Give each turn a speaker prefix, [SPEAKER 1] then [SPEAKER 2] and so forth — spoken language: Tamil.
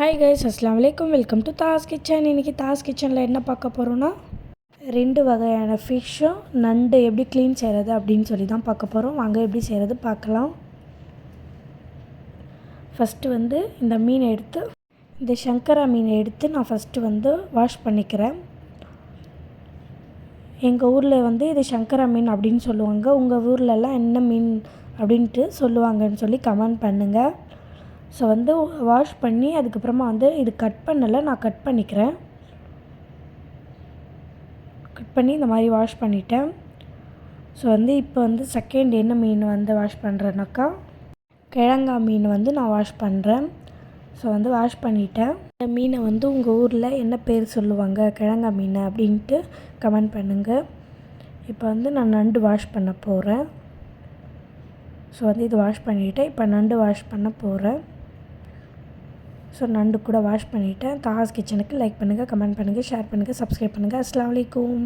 [SPEAKER 1] ஹாய் கைஸ், அஸ்ஸலாமு அலைக்கும். Welcome to Das kitchen. இன்றைக்கி தாஸ் கிச்சனில் என்ன பார்க்க போகிறோன்னா, 2 வகையான ஃபிஷ்ஷும் நண்டு எப்படி க்ளீன் செய்கிறது அப்படின்னு சொல்லி தான் பார்க்க போகிறோம். வாங்க எப்படி செய்கிறது பார்க்கலாம். ஃபஸ்ட்டு இந்த மீனை எடுத்து, இந்த சங்கரா மீனை எடுத்து நான் ஃபஸ்ட்டு வாஷ் பண்ணிக்கிறேன். எங்கள் ஊரில் இது சங்கரா மீன் அப்படின்னு சொல்லுவாங்க. உங்கள் ஊர்லெலாம் என்ன மீன் அப்படின்ட்டு சொல்லுவாங்கன்னு சொல்லி கமெண்ட் பண்ணுங்கள். ஸோ வாஷ் பண்ணி அதுக்கப்புறமா இது கட் பண்ணலை, நான் கட் பண்ணிக்கிறேன். கட் பண்ணி இந்த மாதிரி வாஷ் பண்ணிட்டேன். ஸோ இப்போ செகண்ட் என்ன மீன் வாஷ் பண்ணுறேன்னாக்கா, கிழங்கா மீன் நான் வாஷ் பண்ணுறேன். ஸோ வாஷ் பண்ணிட்டேன். இந்த மீனை உங்கள் ஊரில் என்ன பேர் சொல்லுவாங்க கிழங்கா மீன் அப்படின்ட்டு கமெண்ட் பண்ணுங்கள். இப்போ நான் நண்டு வாஷ் பண்ண போகிறேன். ஸோ இது வாஷ் பண்ணிவிட்டேன். இப்போ நண்டு வாஷ் பண்ண போகிறேன். ஸோ நண்டு கூட வாஷ் பண்ணிவிட்டேன். தாஸ் கிச்சனுக்கு லைக் பண்ணுங்கள், கமெண்ட் பண்ணுங்கள், ஷேர் பண்ணுங்கள், சப்ஸ்கிரைப் பண்ணுங்கள். அஸ்ஸலாமு அலைக்கும்.